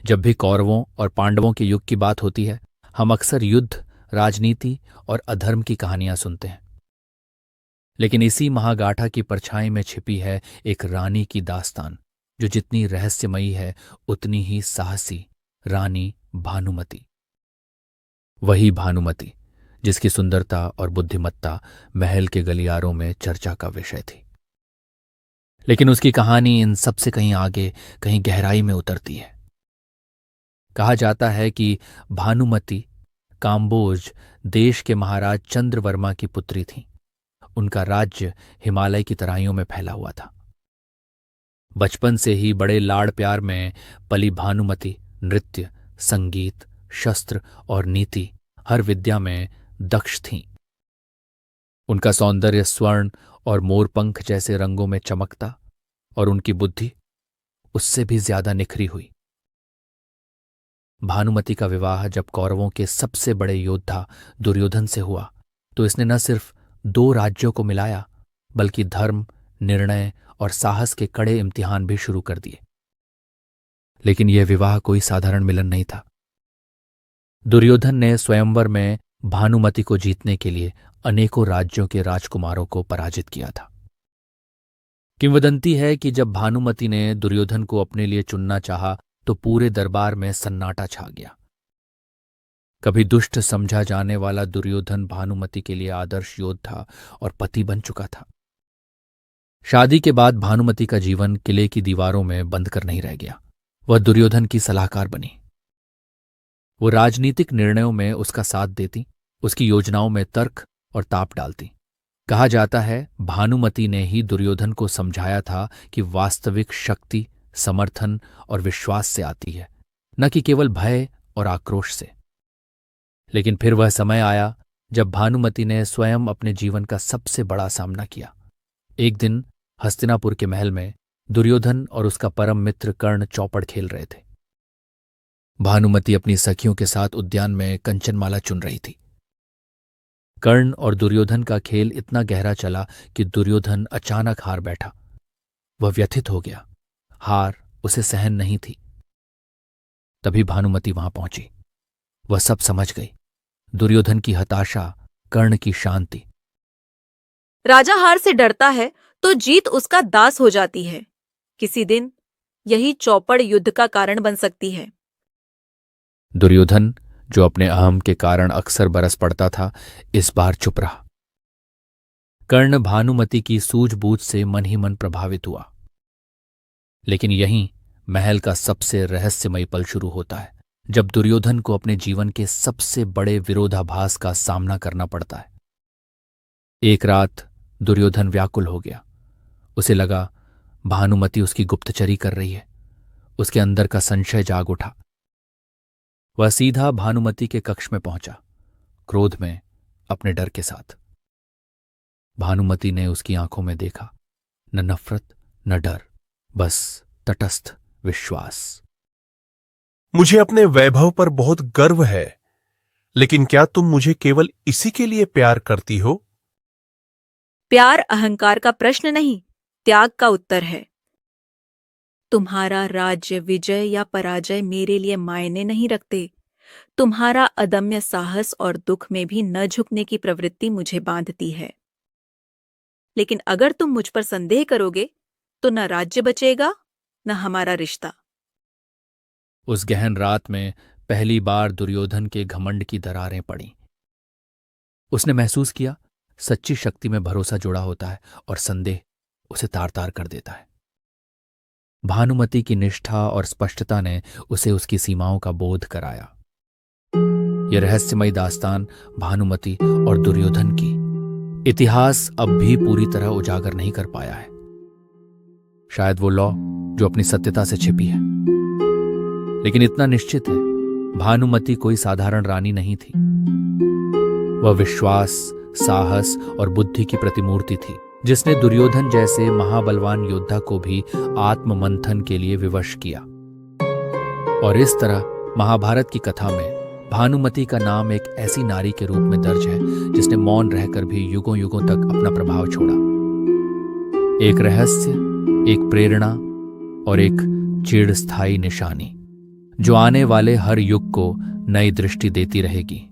जब भी कौरवों और पांडवों के युग की बात होती है, हम अक्सर युद्ध, राजनीति और अधर्म की कहानियां सुनते हैं। लेकिन इसी महागाथा की परछाई में छिपी है एक रानी की दास्तान, जो जितनी रहस्यमयी है उतनी ही साहसी। रानी भानुमति। वही भानुमति जिसकी सुंदरता और बुद्धिमत्ता महल के गलियारों में चर्चा का विषय थी। लेकिन उसकी कहानी इन सबसे कहीं आगे, कहीं गहराई में उतरती है। कहा जाता है कि भानुमति काम्बोज देश के महाराज चंद्रवर्मा की पुत्री थीं। उनका राज्य हिमालय की तराइयों में फैला हुआ था। बचपन से ही बड़े लाड़ प्यार में पली भानुमति नृत्य, संगीत, शस्त्र और नीति हर विद्या में दक्ष थीं। उनका सौंदर्य स्वर्ण और मोरपंख जैसे रंगों में चमकता और उनकी बुद्धि उससे भी ज्यादा निखरी हुई। भानुमति का विवाह जब कौरवों के सबसे बड़े योद्धा दुर्योधन से हुआ तो इसने न सिर्फ दो राज्यों को मिलाया, बल्कि धर्म, निर्णय और साहस के कड़े इम्तिहान भी शुरू कर दिए। लेकिन यह विवाह कोई साधारण मिलन नहीं था। दुर्योधन ने स्वयंवर में भानुमति को जीतने के लिए अनेकों राज्यों के राजकुमारों को पराजित किया था। किंवदंती है कि जब भानुमति ने दुर्योधन को अपने लिए चुनना चाहा तो पूरे दरबार में सन्नाटा छा गया। कभी दुष्ट समझा जाने वाला दुर्योधन भानुमति के लिए आदर्श योद्धा और पति बन चुका था। शादी के बाद भानुमति का जीवन किले की दीवारों में बंद कर नहीं रह गया। वह दुर्योधन की सलाहकार बनी। वो राजनीतिक निर्णयों में उसका साथ देती, उसकी योजनाओं में तर्क और ताप डालती। कहा जाता है भानुमति ने ही दुर्योधन को समझाया था कि वास्तविक शक्ति समर्थन और विश्वास से आती है, न कि केवल भय और आक्रोश से। लेकिन फिर वह समय आया जब भानुमति ने स्वयं अपने जीवन का सबसे बड़ा सामना किया। एक दिन हस्तिनापुर के महल में दुर्योधन और उसका परम मित्र कर्ण चौपड़ खेल रहे थे। भानुमति अपनी सखियों के साथ उद्यान में कंचनमाला चुन रही थी। कर्ण और दुर्योधन का खेल इतना गहरा चला कि दुर्योधन अचानक हार बैठा। वह व्यथित हो गया। हार उसे सहन नहीं थी। तभी भानुमति वहां पहुंची। वह सब समझ गई। दुर्योधन की हताशा, कर्ण की शांति। राजा हार से डरता है तो जीत उसका दास हो जाती है। किसी दिन यही चौपड़ युद्ध का कारण बन सकती है। दुर्योधन, जो अपने अहम के कारण अक्सर बरस पड़ता था, इस बार चुप रहा। कर्ण भानुमति की सूझबूझ से मन ही मन प्रभावित हुआ। लेकिन यहीं महल का सबसे रहस्यमयी पल शुरू होता है, जब दुर्योधन को अपने जीवन के सबसे बड़े विरोधाभास का सामना करना पड़ता है। एक रात दुर्योधन व्याकुल हो गया। उसे लगा भानुमति उसकी गुप्तचरी कर रही है। उसके अंदर का संशय जाग उठा। वह सीधा भानुमति के कक्ष में पहुंचा, क्रोध में, अपने डर के साथ। भानुमति ने उसकी आंखों में देखा, न नफरत न डर, बस तटस्थ विश्वास। मुझे अपने वैभव पर बहुत गर्व है, लेकिन क्या तुम मुझे केवल इसी के लिए प्यार करती हो? प्यार अहंकार का प्रश्न नहीं, त्याग का उत्तर है। तुम्हारा राज्य विजय या पराजय मेरे लिए मायने नहीं रखते। तुम्हारा अदम्य साहस और दुख में भी न झुकने की प्रवृत्ति मुझे बांधती है। लेकिन अगर तुम मुझ पर संदेह करोगे तो न राज्य बचेगा न हमारा रिश्ता। उस गहन रात में पहली बार दुर्योधन के घमंड की दरारें पड़ीं। उसने महसूस किया सच्ची शक्ति में भरोसा जुड़ा होता है और संदेह उसे तार तार कर देता है। भानुमति की निष्ठा और स्पष्टता ने उसे उसकी सीमाओं का बोध कराया। यह रहस्यमयी दास्तान भानुमति और दुर्योधन की इतिहास अब भी पूरी तरह उजागर नहीं कर पाया है। शायद वो लौ जो अपनी सत्यता से छिपी है। लेकिन इतना निश्चित है, भानुमति कोई साधारण रानी नहीं थी। वह विश्वास, साहस और बुद्धि की प्रतिमूर्ति थी, जिसने दुर्योधन जैसे महाबलवान योद्धा को भी आत्ममंथन के लिए विवश किया। और इस तरह महाभारत की कथा में भानुमति का नाम एक ऐसी नारी के रूप में दर्ज है जिसने मौन रहकर भी युगों युगों तक अपना प्रभाव छोड़ा। एक रहस्य, एक प्रेरणा और एक चिरस्थायी निशानी, जो आने वाले हर युग को नई दृष्टि देती रहेगी।